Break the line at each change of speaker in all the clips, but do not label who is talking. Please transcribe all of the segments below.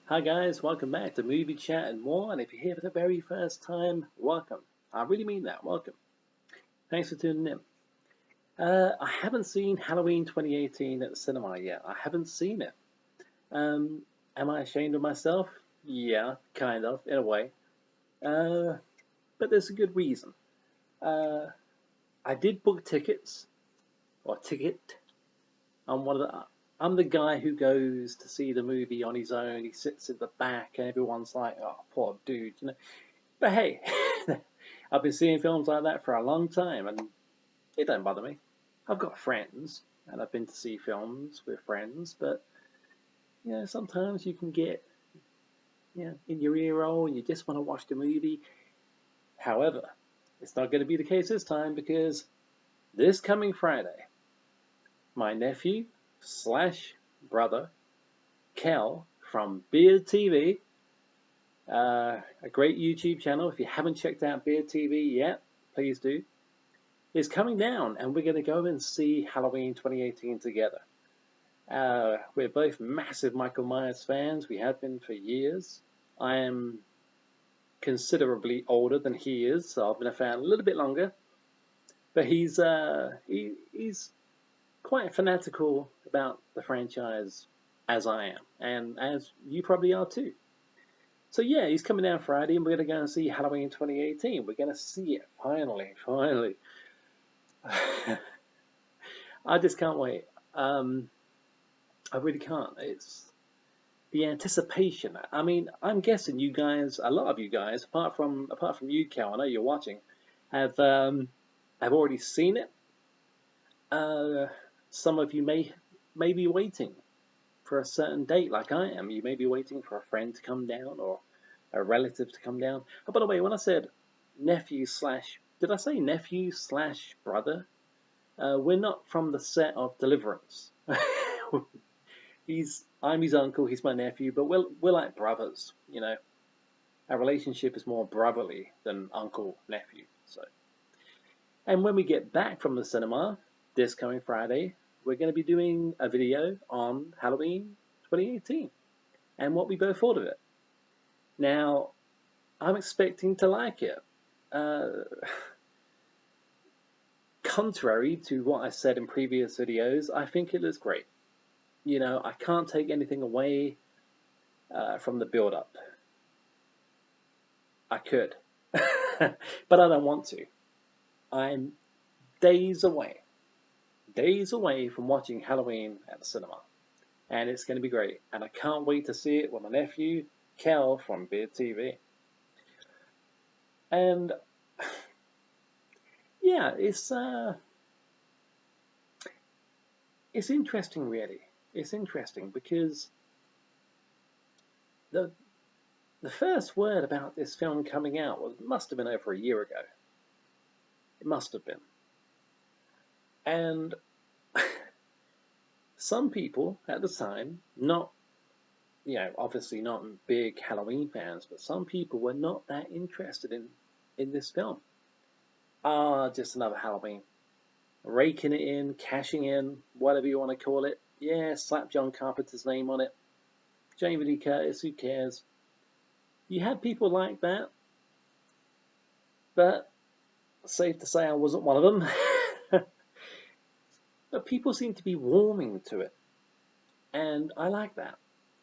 Hi guys, welcome back to Movie Chat and More. And if you're here for the very first time, welcome. I really mean that. Welcome. Thanks for tuning in. I haven't seen Halloween 2018 at the cinema yet. I haven't seen it. Um, am I ashamed of myself? Yeah, kind of, in a way. Uh, but there's a good reason. Uh, I did book tickets, or ticket. I'm one of the. I'm the guy who goes to see the movie on his own. He sits at the back, and everyone's like, "Oh, poor dude," you know. But hey, I've been seeing films like that for a long time, and it don't bother me. I've got friends, and I've been to see films with friends, but sometimes you can get in your ear roll, and you just want to watch the movie. However, it's not going to be the case this time because this coming Friday, my nephew slash brother Kel from Beard TV, a great YouTube channel. If you haven't checked out Beard TV yet, please do. Is coming down, and we're going to go and see Halloween 2018 together. We're both massive Michael Myers fans. We have been for years. I am considerably older than he is, so I've been a fan a little bit longer. But he's quite fanatical about the franchise, as I am, and as you probably are too. So yeah, he's coming down Friday, and we're going to go and see Halloween 2018. We're going to see it finally. I just can't wait. I really can't. It's the anticipation. I mean, I'm guessing you guys, a lot of you guys, apart from you, Cal, I know you're watching, have already seen it. Some of you may be waiting for a certain date, like I am. You may be waiting for a friend to come down or a relative to come down. Oh, by the way, when I said nephew slash, did I say nephew slash brother? We're not from the set of Deliverance. I'm his uncle, he's my nephew, but we're like brothers, you know. Our relationship is more brotherly than uncle nephew. So, and when we get back from the cinema this coming Friday, we're going to be doing a video on Halloween 2018 and what we both thought of it. Now, I'm expecting to like it. Contrary to what I said in previous videos, I think it looks great. You know, I can't take anything away from the build-up. I could, but I don't want to. I'm days away from watching Halloween at the cinema, and it's going to be great. And I can't wait to see it with my nephew, Kel from Beard TV. And yeah, it's interesting, really. It's interesting because the first word about this film coming out must have been over a year ago. It must have been. And some people at the time, not, obviously not big Halloween fans, but some people were not that interested in this film. Just another Halloween. Raking it in, cashing in, whatever you want to call it. Yeah, slap John Carpenter's name on it. Jamie Lee Curtis, who cares? You had people like that, but safe to say I wasn't one of them. But people seem to be warming to it, and I like that.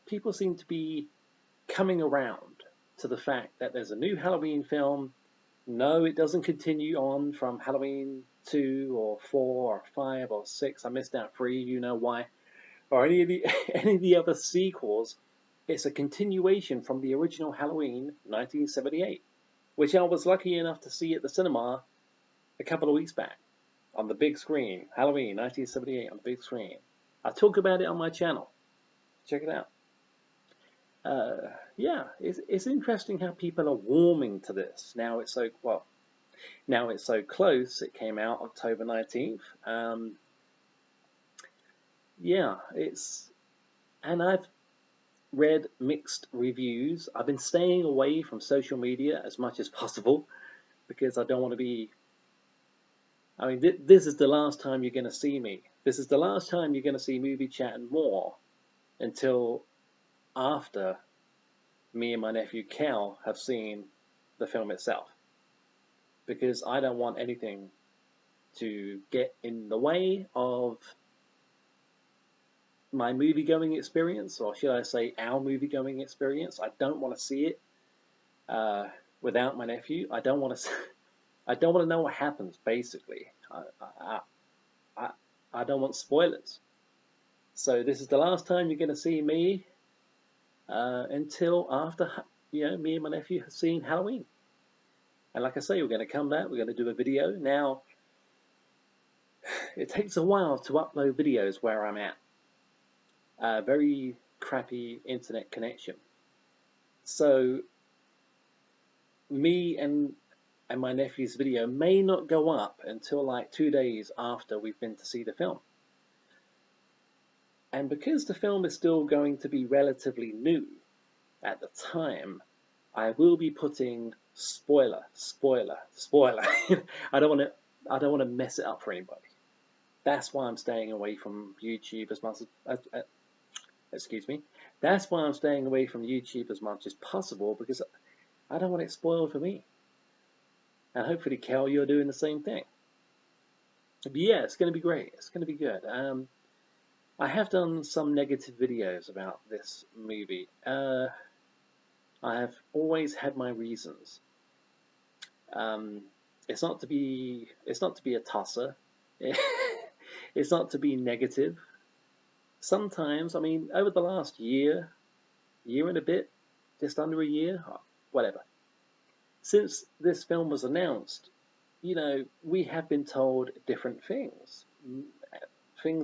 People seem to be coming around to the fact that there's a new Halloween film. No, it doesn't continue on from Halloween 2 or 4 or 5 or 6. I missed out 3, you know why. Or any of the other sequels. It's a continuation from the original Halloween 1978, which I was lucky enough to see at the cinema a couple of weeks back on the big screen. Halloween 1978 on the big screen. I talk about it on my channel. Check it out. Yeah, it's interesting how people are warming to this. Now it's so close. It came out October 19th. Yeah, and I've read mixed reviews. I've been staying away from social media as much as possible because I don't want to be. I mean, this is the last time you're going to see me. This is the last time you're going to see Movie Chat and More until after me and my nephew Cal have seen the film itself, because I don't want anything to get in the way of my movie going experience, or should I say our movie going experience. I don't want to see it without my nephew. I don't want to. I don't want to know what happens. Basically, I, I don't want spoilers. So this is the last time you're going to see me until after me and my nephew have seen Halloween. And like I say, we're going to come back. We're going to do a video. Now, it takes a while to upload videos where I'm at. Very crappy internet connection. So me and my nephew's video may not go up until like 2 days after we've been to see the film. And because the film is still going to be relatively new at the time, I will be putting spoiler. I don't want to mess it up for anybody. That's why I'm staying away from YouTube as much as excuse me. That's why I'm staying away from YouTube as much as possible, because I don't want it spoiled for me. And hopefully, Cal, you're doing the same thing. But yeah, it's going to be great. It's going to be good. I have done some negative videos about this movie. I have always had my reasons. It's not to be a tosser. It's not to be negative. Sometimes, I mean, over the last year and a bit, just under a year, whatever, since this film was announced, we have been told different things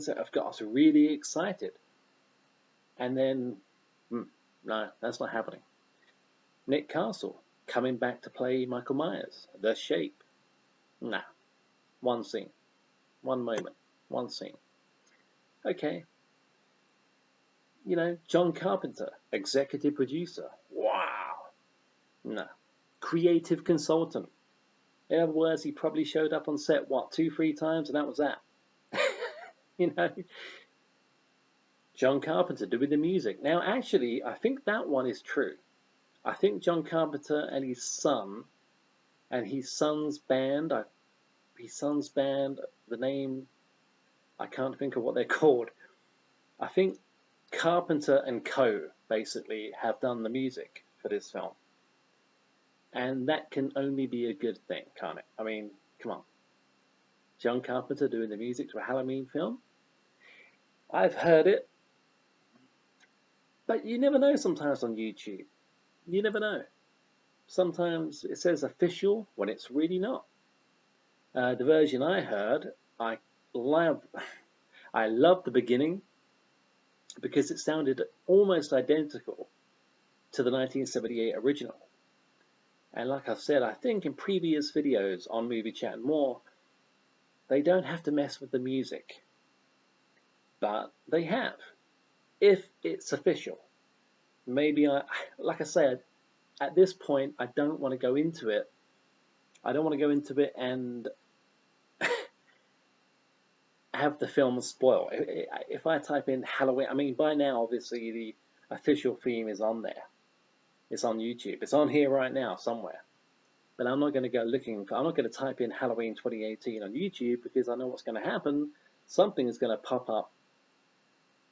that have got us really excited. And then, no, that's not happening. Nick Castle coming back to play Michael Myers. The Shape. Nah. One scene. One moment. One scene. Okay. John Carpenter, executive producer. Wow. No. Creative consultant. In other words, he probably showed up on set, 2-3 times, and that was that. John Carpenter doing the music. Now, actually, I think that one is true. I think John Carpenter and his son's band, the name, I can't think of what they're called. I think Carpenter and Co. basically have done the music for this film. And that can only be a good thing, can't it? I mean, come on. John Carpenter doing the music to a Halloween film? I've heard it. But you never know sometimes on YouTube. You never know. Sometimes it says official when it's really not. The version I heard, I loved the beginning because it sounded almost identical to the 1978 original. And like I've said, I think in previous videos on Movie Chat and More, they don't have to mess with the music. But they have, if it's official. Maybe like I said, at this point, I don't want to go into it. I don't want to go into it and have the film spoil. If I type in Halloween, I mean, by now, obviously, the official theme is on there. It's on YouTube. It's on here right now somewhere. But I'm not going to go looking for, I'm not going to type in Halloween 2018 on YouTube, because I know what's going to happen. Something is going to pop up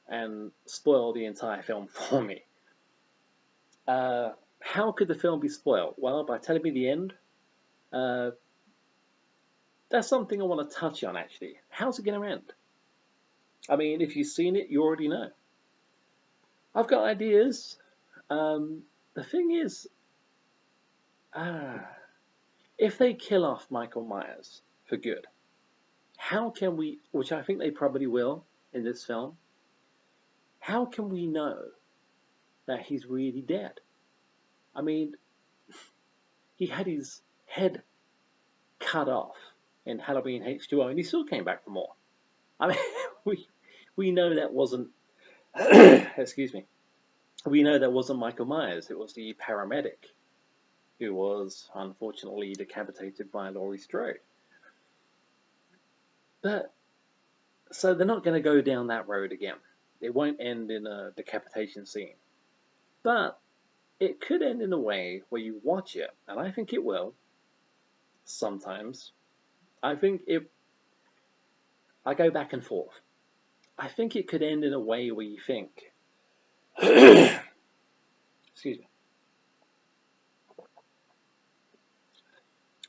and spoil the entire film for me. How could the film be spoiled? Well, by telling me the end. That's something I want to touch on, actually. How's it going to end? I mean, if you've seen it, you already know. I've got ideas. The thing is, if they kill off Michael Myers for good, how can we, which I think they probably will in this film, how can we know that he's really dead? I mean, he had his head cut off in Halloween H2O, and he still came back for more. I mean, we know that wasn't, excuse me, we know that wasn't Michael Myers. It was the paramedic who was unfortunately decapitated by Laurie Strode. But, so they're not going to go down that road again. It won't end in a decapitation scene. But it could end in a way where you watch it, and I think it will sometimes. I think it. I go back and forth. I think it could end in a way where you think, excuse me.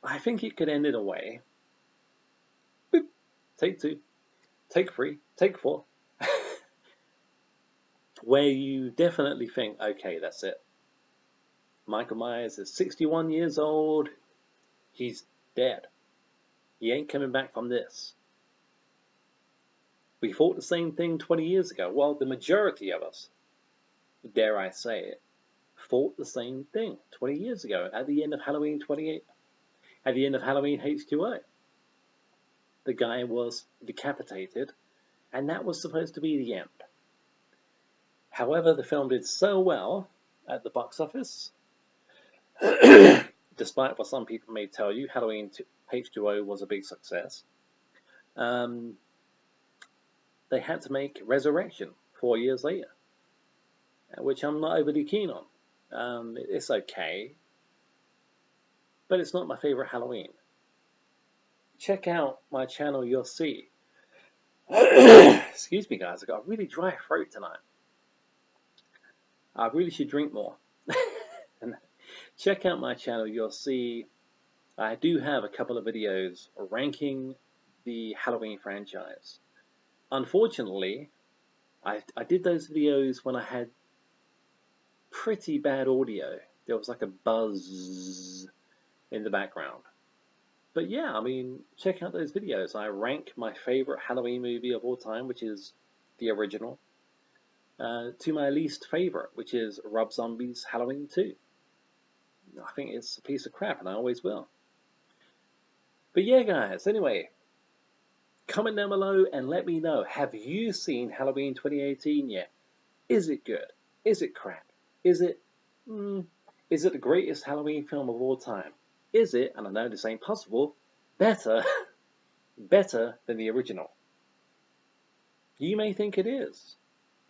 I think it could end in a way. Boop, take two, take three, take four, where you definitely think, okay, that's it. Michael Myers is 61 years old. He's dead. He ain't coming back from this. We thought the same thing 20 years ago. Well, the majority of us, dare I say it, thought the same thing 20 years ago at the end of Halloween 28, at the end of Halloween H2O. The guy was decapitated, and that was supposed to be the end. However, the film did so well at the box office, despite what some people may tell you, Halloween H2O was a big success. They had to make Resurrection 4 years later, which I'm not overly keen on. It's okay, but it's not my favorite Halloween. Check out my channel, you'll see. Excuse me, guys, I've got a really dry throat tonight. I really should drink more. Check out my channel, you'll see I do have a couple of videos ranking the Halloween franchise. Unfortunately, I did those videos when I had pretty bad audio. There was like a buzz in the background. But yeah, I mean, check out those videos. I rank my favorite Halloween movie of all time, which is the original, to my least favorite, which is Rob Zombie's Halloween 2. I think it's a piece of crap, and I always will. But yeah, guys, anyway, comment down below and let me know, have you seen Halloween 2018 yet? Is it good? Is it crap? Is it the greatest Halloween film of all time? Is it, and I know this ain't possible, better than the original? You may think it is.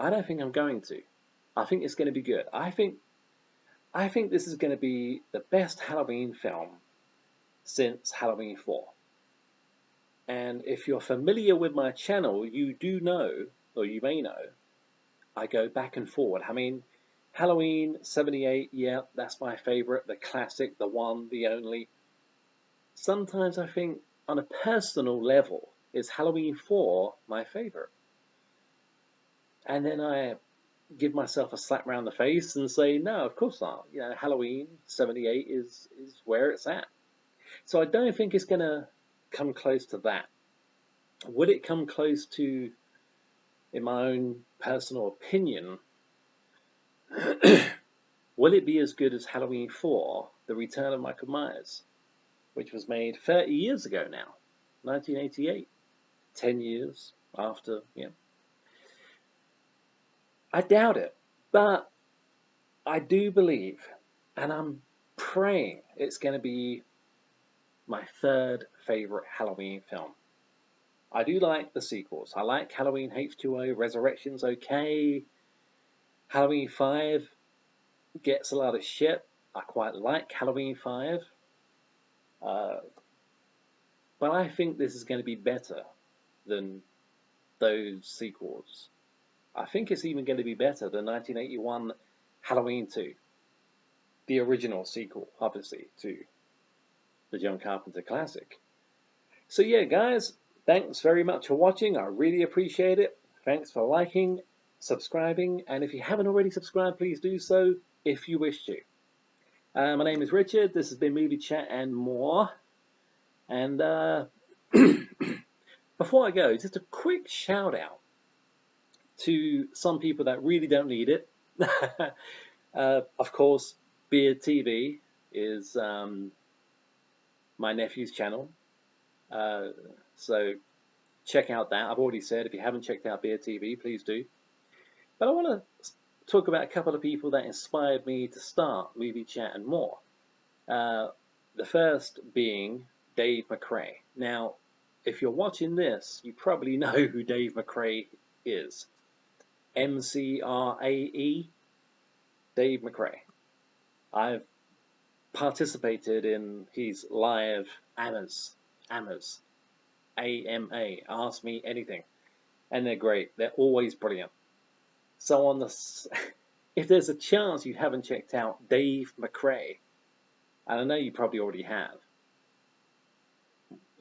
I don't think I'm going to. I think it's going to be good. I think this is going to be the best Halloween film since Halloween 4. And if you're familiar with my channel, you do know, or you may know, I go back and forward. I mean, Halloween 78, yeah, that's my favorite, the classic, the one, the only. Sometimes I think, on a personal level, is Halloween 4 my favorite? And then I give myself a slap around the face and say, no, of course not. You know, Halloween 78 is where it's at. So I don't think it's going to come close to that. Would it come close to, in my own personal opinion, will it be as good as Halloween 4, The Return of Michael Myers, which was made 30 years ago now, 1988, 10 years after, yeah. I doubt it, but I do believe, and I'm praying it's going to be my third favorite Halloween film. I do like the sequels. I like Halloween H2O, Resurrection's okay. Halloween 5 gets a lot of shit. I quite like Halloween 5. But I think this is going to be better than those sequels. I think it's even going to be better than 1981 Halloween 2. The original sequel, obviously, to the John Carpenter classic. So yeah, guys, thanks very much for watching. I really appreciate it. Thanks for liking, subscribing, and if you haven't already subscribed, please do so if you wish to. My name is Richard. This has been Movie Chat and More. And before I go, just a quick shout out to some people that really don't need it. Of course, Beard TV is my nephew's channel. So check out that. I've already said, if you haven't checked out Beard TV, please do. But I want to talk about a couple of people that inspired me to start Movie Chat and More. The first being Dave McCrae. Now, if you're watching this, you probably know who Dave McCrae is. MCRAE, Dave McCrae. I've participated in his live AMAs, AMA, Ask Me Anything, and they're great. They're always brilliant. So on the, if there's a chance you haven't checked out Dave McRae, and I know you probably already have,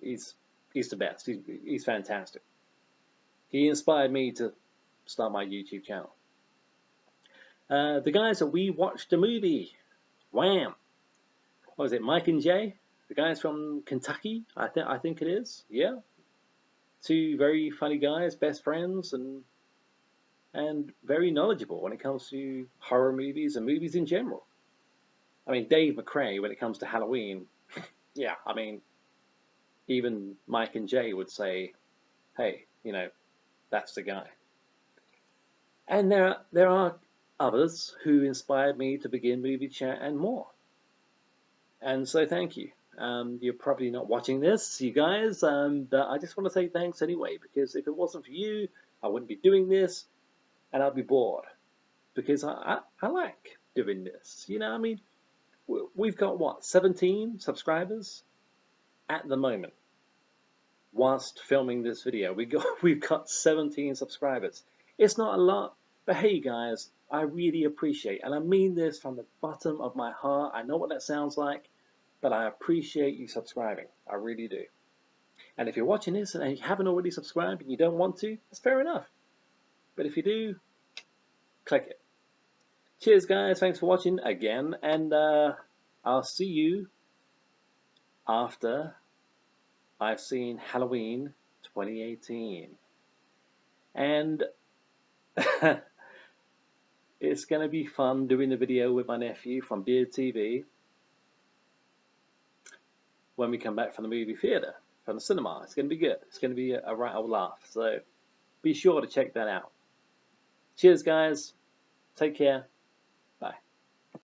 he's the best. He's fantastic. He inspired me to start my YouTube channel. The guys that We Watched a Movie, Wham! What was it, Mike and Jay? The guys from Kentucky, I think it is. Yeah, two very funny guys, best friends, and very knowledgeable when it comes to horror movies and movies in general. I mean, Dave McRae, when it comes to Halloween, yeah, I mean, even Mike and Jay would say, hey, you know, that's the guy. And there are others who inspired me to begin Movie Chat and more. And so thank you. You're probably not watching this, you guys, but I just want to say thanks anyway, because if it wasn't for you, I wouldn't be doing this, and I'd be bored, because I like doing this. You know, I mean, we've got, what, 17 subscribers at the moment. Whilst filming this video, we've got 17 subscribers. It's not a lot, but hey guys, I really appreciate, and I mean this from the bottom of my heart. I know what that sounds like, but I appreciate you subscribing. I really do. And if you're watching this and you haven't already subscribed and you don't want to, that's fair enough. But if you do, click it. Cheers guys, thanks for watching again, and I'll see you after I've seen Halloween 2018. And it's going to be fun doing the video with my nephew from Beard TV when we come back from the movie theater, from the cinema. It's going to be good. It's going to be a right old laugh. So be sure to check that out. Cheers, guys. Take care.